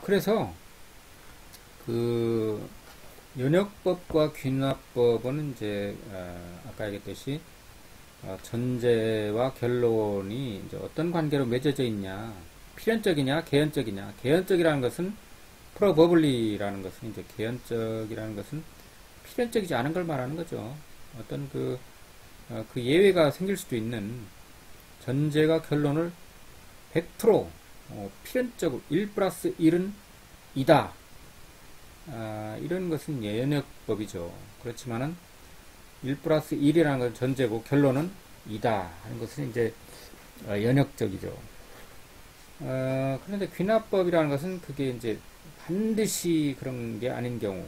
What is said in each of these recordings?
그래서 그 연역법과 귀납법은 이제 아까 얘기했듯이 전제와 결론이 이제 어떤 관계로 맺어져 있냐, 필연적이냐, 개연적이냐. 개연적이라는 것은 프로버블리라는 것은 이제 개연적이라는 것은 필연적이지 않은 걸 말하는 거죠. 어떤 그 예외가 생길 수도 있는 전제가 결론을 100% 필연적으로 1 플러스 1은 이다. 이런 것은 연역법이죠. 그렇지만은 1 플러스 1이라는 건 전제고 결론은 이다 하는 것은 이제 연역적이죠. 그런데 귀납법이라는 것은 그게 이제 반드시 그런 게 아닌 경우,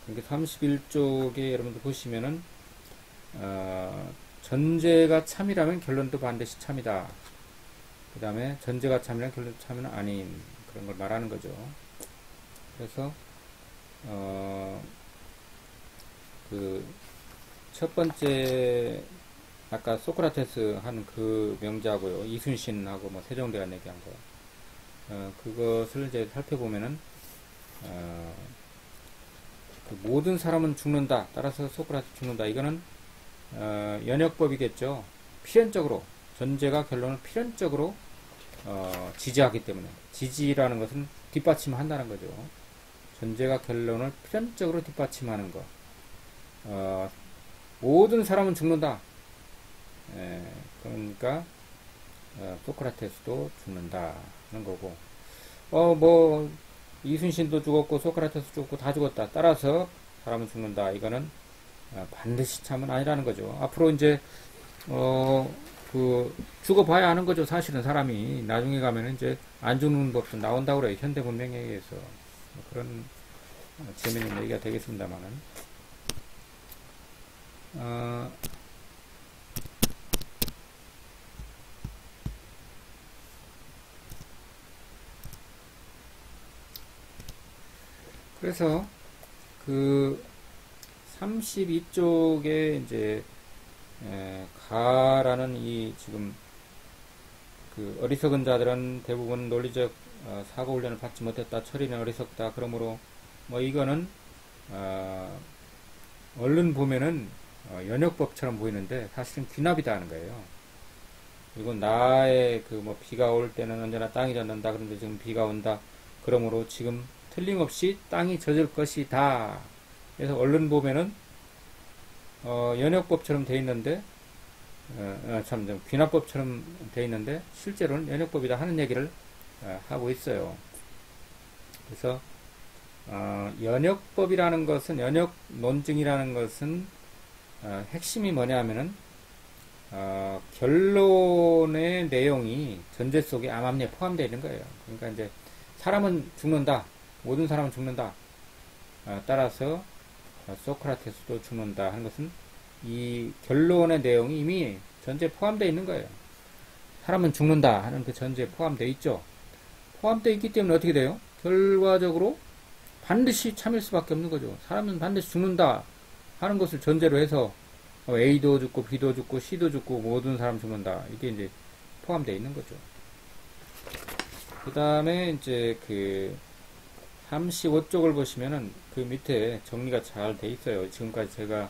그러니까 31쪽에 여러분들 보시면은 전제가 참이라면 결론도 반드시 참이다. 그 다음에 전제가 참이라면 결론도 참은 아닌 그런 걸 말하는 거죠. 그래서 그 첫 번째 아까 소크라테스 한 그 명자고요. 이순신하고 뭐 세종대왕 얘기한 거. 그것을 이제 살펴보면은 그 모든 사람은 죽는다. 따라서 소크라테스 죽는다. 이거는 연역법이겠죠. 필연적으로 전제가 결론을 필연적으로 지지하기 때문에 지지라는 것은 뒷받침한다는 거죠. 전제가 결론을 필연적으로 뒷받침하는 것. 모든 사람은 죽는다. 그러니까 소크라테스도 죽는다 하는 거고. 뭐 이순신도 죽었고 소크라테스 죽었고 다 죽었다. 따라서 사람은 죽는다. 이거는 반드시 참은 아니라는 거죠. 앞으로 이제 그 죽어봐야 하는 거죠. 사실은 사람이 나중에 가면 이제 안 죽는 법도 나온다고 그래요. 현대 문명에 의해서 그런 재미있는 얘기가 되겠습니다만은. 그래서 그 32쪽에 이제 가라는 이 지금 그 어리석은 자들은 대부분 논리적 사고 훈련을 받지 못했다. 처리는 어리석다. 그러므로 뭐 이거는 얼른 보면은 연역법처럼 보이는데 사실은 귀납이다 하는 거예요. 그리고 나의 그 뭐 비가 올 때는 언제나 땅이 젖는다. 그런데 지금 비가 온다. 그러므로 지금 틀림없이 땅이 젖을 것이다. 그래서 얼른 보면은 연역법처럼 돼 있는데 참 귀납법처럼 돼 있는데 실제로는 연역법이다 하는 얘기를 하고 있어요. 그래서 연역법이라는 것은 연역 논증이라는 것은 핵심이 뭐냐 하면은 결론의 내용이 전제 속에 암암리에 포함되어 있는 거예요. 그러니까 이제 사람은 죽는다. 모든 사람은 죽는다. 따라서 소크라테스도 죽는다 하는 것은 이 결론의 내용이 이미 전제에 포함되어 있는 거예요. 사람은 죽는다 하는 그 전제에 포함되어 있죠. 포함되어 있기 때문에 어떻게 돼요? 결과적으로 반드시 참일 수밖에 없는 거죠. 사람은 반드시 죽는다 하는 것을 전제로 해서 A도 죽고 B도 죽고 C도 죽고 모든 사람 죽는다. 이게 이제 포함되어 있는 거죠. 그 다음에 이제 그 35쪽을 보시면은 그 밑에 정리가 잘 돼 있어요. 지금까지 제가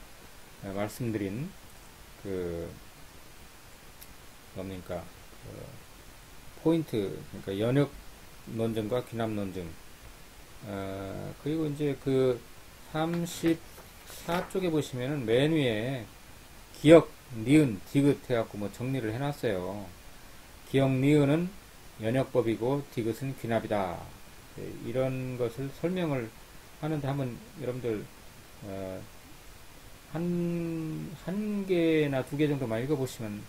말씀드린 그 뭡니까 그 포인트, 그러니까 연역 논증과 귀납 논증. 그리고 이제 그 34쪽에 보시면은 맨 위에 기역, 니은, 디귿 해갖고 뭐 정리를 해놨어요. 기역, 니은은 연역법이고 디귿은 귀납이다. 이런 것을 설명을 하는데 한번 여러분들 한 개나 두 개 정도만 읽어보시면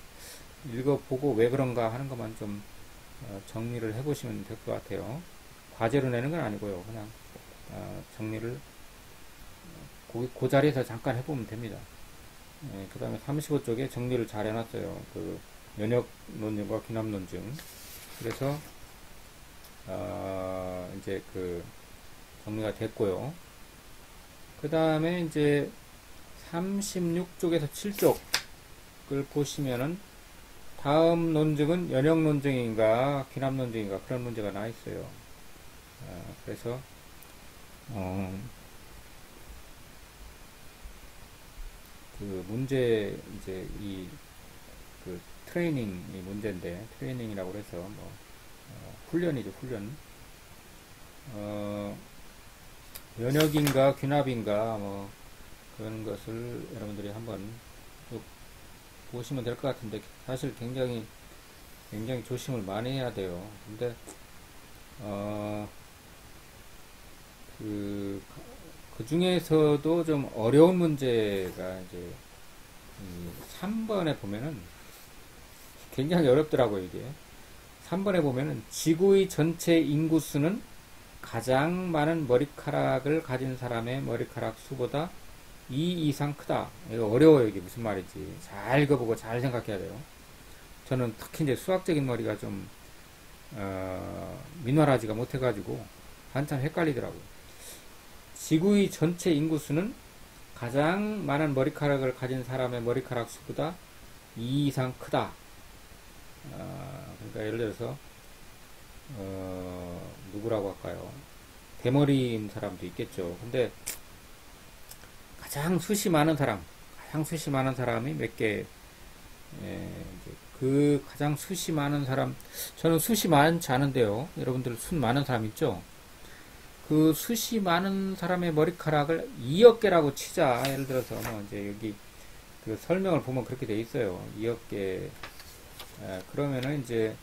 읽어보고 왜 그런가 하는 것만 좀 정리를 해보시면 될 것 같아요. 과제로 내는 건 아니고요. 그냥 정리를 그 자리에서 잠깐 해보면 됩니다. 그 다음에 35쪽에 정리를 잘 해놨어요. 그 연역 논증과 귀납 논증. 그래서 이제 그 정리가 됐고요. 그 다음에 이제 36쪽에서 7쪽을 보시면은 다음 논증은 연역 논증인가 귀납 논증인가 그런 문제가 나와 있어요. 그래서 그 문제 이제 이 그 트레이닝이 문제인데 트레이닝이라고 해서 뭐 훈련이죠 훈련. 연역인가 귀납인가 뭐 그런 것을 여러분들이 한번 쭉 보시면 될 것 같은데 사실 굉장히 조심을 많이 해야 돼요. 근데 그 중에서도 좀 어려운 문제가 이제 3번에 보면은 굉장히 어렵더라고요, 이게. 3번에 보면은 지구의 전체 인구수는 가장 많은 머리카락을 가진 사람의 머리카락 수보다 2 이상 크다. 이거 어려워요, 이게 무슨 말인지. 잘 읽어보고 잘 생각해야 돼요. 저는 특히 이제 수학적인 머리가 좀, 민활하지가 못해가지고 한참 헷갈리더라고요. 지구의 전체 인구수는 가장 많은 머리카락을 가진 사람의 머리카락 수보다 2 이상 크다. 그러니까 예를 들어서 누구라고 할까요? 대머리인 사람도 있겠죠. 근데 가장 숱이 많은 사람이 몇 개, 그 가장 숱이 많은 사람, 저는 숱이 많지 않은데요. 여러분들 숱 많은 사람 있죠? 그 숱이 많은 사람의 머리카락을 2억 개라고 치자. 예를 들어서 뭐 이제 여기 그 설명을 보면 그렇게 돼 있어요. 2억 개. 그러면은 이제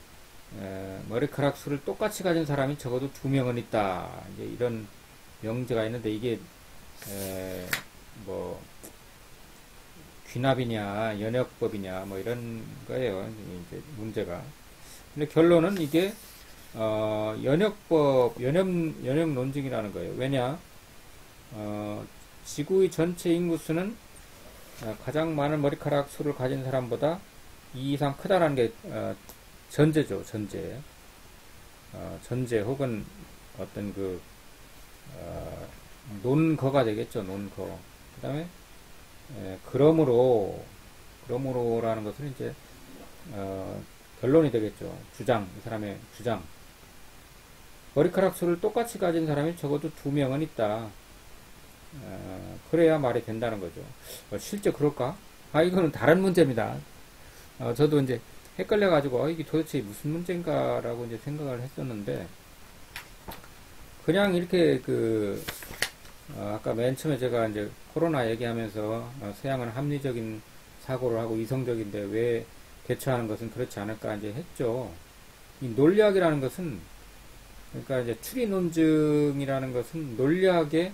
머리카락 수를 똑같이 가진 사람이 적어도 2명은 있다. 이제 이런 명제가 있는데 이게 뭐 귀납이냐 연역법이냐 뭐 이런 거예요. 이제 문제가. 근데 결론은 이게 연역 논증이라는 거예요. 왜냐? 지구의 전체 인구수는 가장 많은 머리카락 수를 가진 사람보다 2 이상 크다라는 게 전제죠. 전제 혹은 어떤 그 논거가 되겠죠. 논거. 그 다음에 그러므로라는 것은 이제 결론이 되겠죠. 주장, 이 사람의 주장. 머리카락 수를 똑같이 가진 사람이 적어도 2명은 있다. 그래야 말이 된다는 거죠. 실제 그럴까? 이거는 다른 문제입니다. 저도 이제 헷갈려가지고, 이게 도대체 무슨 문제인가라고 이제 생각을 했었는데, 그냥 이렇게 아까 맨 처음에 제가 이제 코로나 얘기하면서, 서양은 합리적인 사고를 하고 이성적인데 왜 대처하는 것은 그렇지 않을까 이제 했죠. 이 논리학이라는 것은, 그러니까 이제 추리 논증이라는 것은 논리학의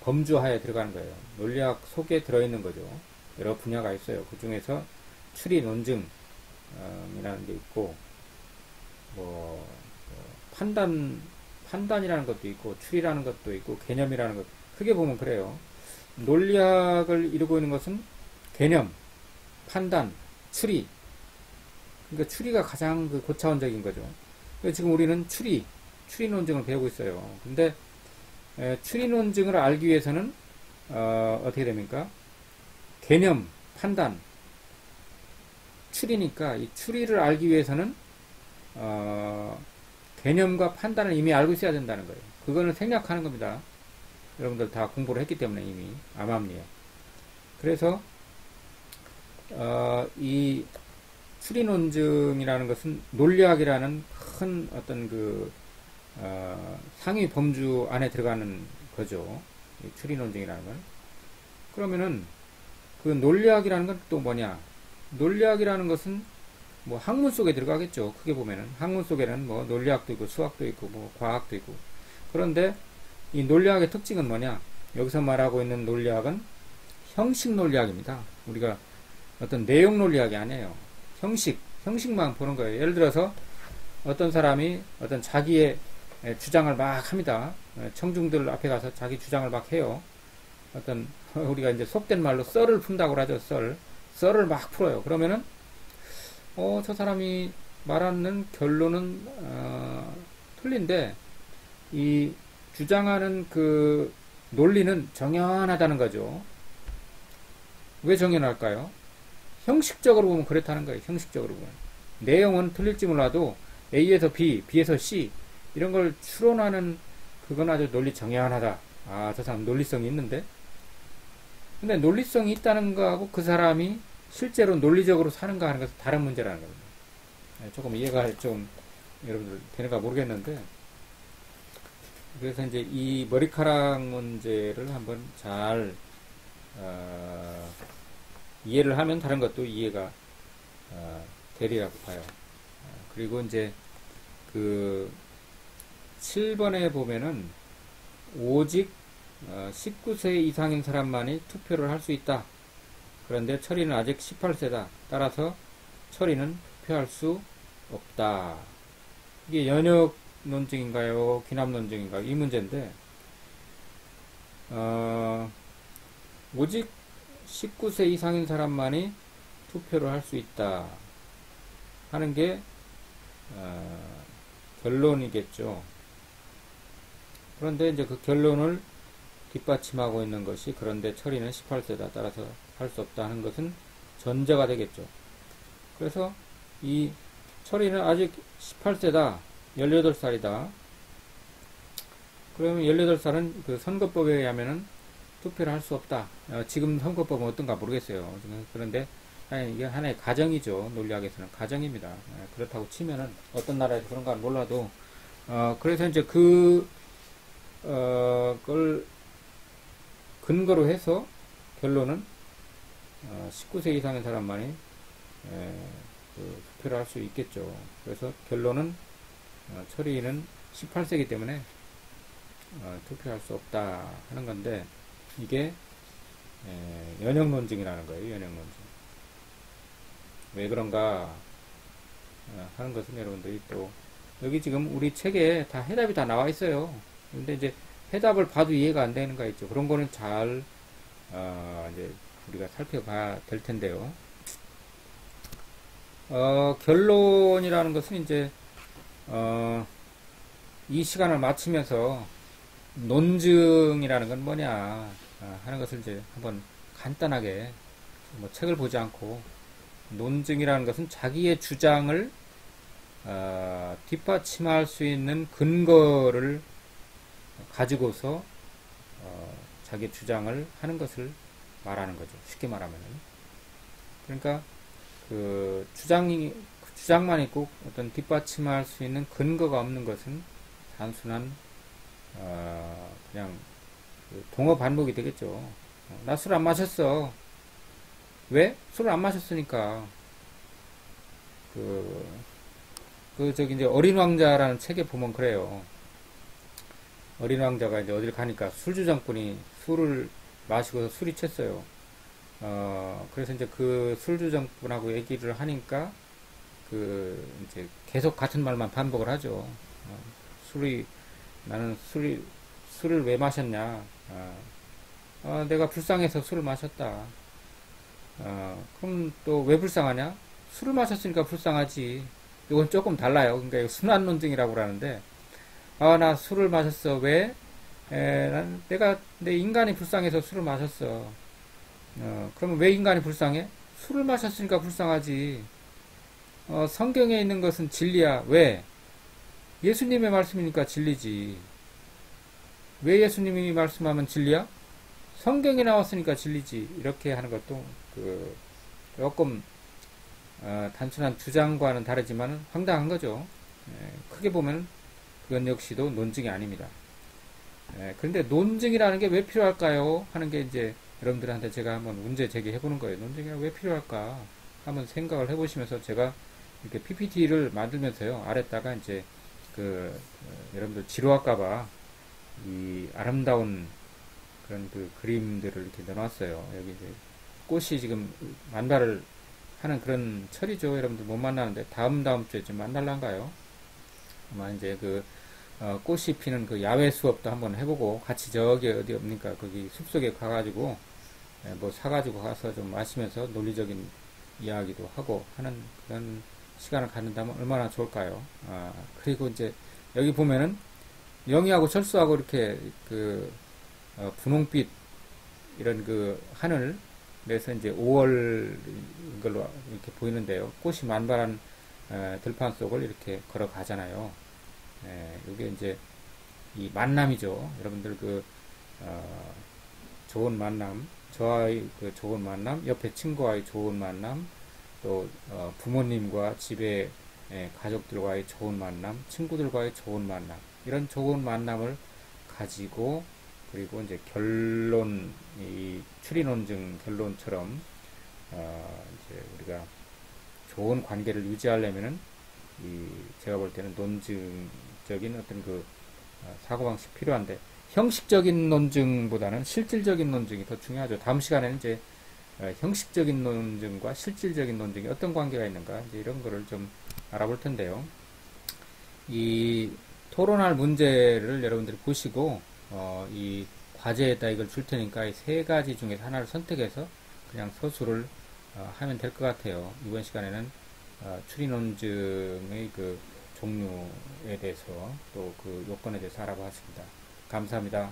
범주하에 들어가는 거예요. 논리학 속에 들어있는 거죠. 여러 분야가 있어요. 그 중에서 추리 논증이라는 게 있고, 판단이라는 것도 있고, 추리라는 것도 있고, 개념이라는 것. 크게 보면 그래요. 논리학을 이루고 있는 것은 개념, 판단, 추리. 그러니까 추리가 가장 고차원적인 거죠. 그래서 지금 우리는 추리 논증을 배우고 있어요. 근데 추리 논증을 알기 위해서는 어떻게 됩니까? 개념, 판단, 추리니까 이 추리를 알기 위해서는 개념과 판단을 이미 알고 있어야 된다는 거예요. 그거는 생략하는 겁니다. 여러분들 다 공부를 했기 때문에 이미 암암리에. 그래서 이 추리 논증이라는 것은 논리학이라는 큰 어떤 상위 범주 안에 들어가는 거죠. 이 추리 논증이라는 건. 그러면은 그 논리학이라는 건 또 뭐냐? 논리학이라는 것은 뭐 학문 속에 들어가겠죠. 크게 보면은 학문 속에는 뭐 논리학도 있고 수학도 있고 뭐 과학도 있고. 그런데 이 논리학의 특징은 뭐냐? 여기서 말하고 있는 논리학은 형식 논리학입니다. 우리가 어떤 내용 논리학이 아니에요. 형식만 보는 거예요. 예를 들어서 어떤 사람이 어떤 자기의 주장을 막 합니다. 청중들 앞에 가서 자기 주장을 막 해요. 어떤 우리가 이제 속된 말로 썰을 푼다고 하죠. 썰을 막 풀어요. 그러면은 저 사람이 말하는 결론은 틀린데 이 주장하는 그 논리는 정연하다는 거죠. 왜 정연할까요? 형식적으로 보면 그렇다는 거예요. 형식적으로 보면. 내용은 틀릴지 몰라도 A에서 B, B에서 C 이런 걸 추론하는 그건 아주 논리 정연하다. 아, 저 사람 논리성이 있는데. 근데 논리성이 있다는 거하고 그 사람이 실제로 논리적으로 사는가 하는 것은 다른 문제라는 겁니다. 조금 이해가 좀 여러분들 되는가 모르겠는데, 그래서 이제 이 머리카락 문제를 한번 잘 이해를 하면 다른 것도 이해가 되리라고 봐요. 그리고 이제 그 7번에 보면은 오직 19세 이상인 사람만이 투표를 할 수 있다. 그런데 철이는 아직 18세다. 따라서 철이는 투표할 수 없다. 이게 연역 논증인가요? 기납 논증인가요? 이 문제인데, 오직 19세 이상인 사람만이 투표를 할 수 있다 하는 게 결론이겠죠. 그런데 이제 그 결론을 뒷받침하고 있는 것이, 그런데 철이는 18세다. 따라서 할 수 없다 하는 것은 전제가 되겠죠. 그래서 이 철이는 아직 18세다. 18살이다. 그러면 18살은 그 선거법에 의하면은 투표를 할 수 없다. 지금 선거법은 어떤가 모르겠어요. 그런데 이게 하나의 가정이죠. 논리학에서는 가정입니다. 그렇다고 치면은 어떤 나라에서 그런가 몰라도 그래서 이제 그걸 근거로 해서 결론은 19세 이상의 사람만이 투표를 할 수 있겠죠. 그래서 결론은 철이는 18세이기 때문에 투표할 수 없다 하는 건데, 이게 연역 논증이라는 거예요. 연역 논증. 왜 그런가 하는 것은 여러분들이 또 여기 지금 우리 책에 다 해답이 다 나와 있어요. 근데 이제 해답을 봐도 이해가 안 되는 거 있죠. 그런 거는 잘 이제 우리가 살펴봐야 될 텐데요. 결론이라는 것은 이제 이 시간을 마치면서 논증이라는 건 뭐냐 하는 것을 이제 한번 간단하게, 뭐 책을 보지 않고, 논증이라는 것은 자기의 주장을 뒷받침할 수 있는 근거를 가지고서 자기 주장을 하는 것을 말하는 거죠. 쉽게 말하면은. 그러니까 그 주장만 있고 어떤 뒷받침할 수 있는 근거가 없는 것은 단순한 그냥 동어 반복이 되겠죠. 나 술 안 마셨어. 왜? 술을 안 마셨으니까. 저기 이제 어린 왕자라는 책에 보면 그래요. 어린 왕자가 이제 어딜 가니까 술주정꾼이 술을 마시고서 술이 쳤어요. 그래서 이제 그 술주정꾼하고 얘기를 하니까 이제 계속 같은 말만 반복을 하죠. 나는 술을 왜 마셨냐? 내가 불쌍해서 술을 마셨다. 그럼 또 왜 불쌍하냐? 술을 마셨으니까 불쌍하지. 이건 조금 달라요. 그러니까 이거 순환논증이라고 그러는데, 나 술을 마셨어. 왜? 내 인간이 불쌍해서 술을 마셨어. 그러면 왜 인간이 불쌍해? 술을 마셨으니까 불쌍하지. 성경에 있는 것은 진리야. 왜? 예수님의 말씀이니까 진리지. 왜 예수님이 말씀하면 진리야? 성경에 나왔으니까 진리지. 이렇게 하는 것도 조금 단순한 주장과는 다르지만 황당한 거죠. 크게 보면 그건 역시도 논증이 아닙니다. 그런데 논증이라는 게 왜 필요할까요? 하는 게 이제 여러분들한테 제가 한번 문제 제기해 보는 거예요. 논증이 왜 필요할까? 한번 생각을 해보시면서 제가 이렇게 PPT를 만들면서요, 아래다가 이제 여러분들 지루할까봐 이 아름다운 그런 그림들을 이렇게 넣어놨어요. 여기 이제 꽃이 지금 만발을 하는 그런 철이죠. 여러분들 못 만나는데 다음 주에 좀 만날란가요? 아마 이제 꽃이 피는 그 야외 수업도 한번 해보고, 같이 저기 어디 없니까 거기 숲속에 가가지고 뭐 사가지고 가서 좀 마시면서 논리적인 이야기도 하고 하는 그런 시간을 갖는다면 얼마나 좋을까요? 그리고 이제 여기 보면은 영희하고 철수하고 이렇게 분홍빛 이런 하늘, 그래서 이제 5월 걸로 이렇게 보이는데요. 꽃이 만발한 들판 속을 이렇게 걸어가잖아요. 이게 이제 이 만남이죠. 여러분들 좋은 만남, 저와의 좋은 만남, 옆에 친구와의 좋은 만남, 또 부모님과 집에 가족들과의 좋은 만남, 친구들과의 좋은 만남, 이런 좋은 만남을 가지고 그리고 이제 결론, 이 추리논증 결론처럼 이제 우리가 좋은 관계를 유지하려면은 제가 볼 때는 논증적인 어떤 사고방식 필요한데 형식적인 논증보다는 실질적인 논증이 더 중요하죠. 다음 시간에는 이제 형식적인 논증과 실질적인 논증이 어떤 관계가 있는가 이제 이런 거를 좀 알아볼 텐데요. 이 토론할 문제를 여러분들이 보시고 이 과제에다 이걸 줄 테니까 이 세 가지 중에서 하나를 선택해서 그냥 서술을 하면 될 것 같아요. 이번 시간에는 추리 논증의 종류에 대해서 또 요건에 대해서 알아보았습니다. 감사합니다.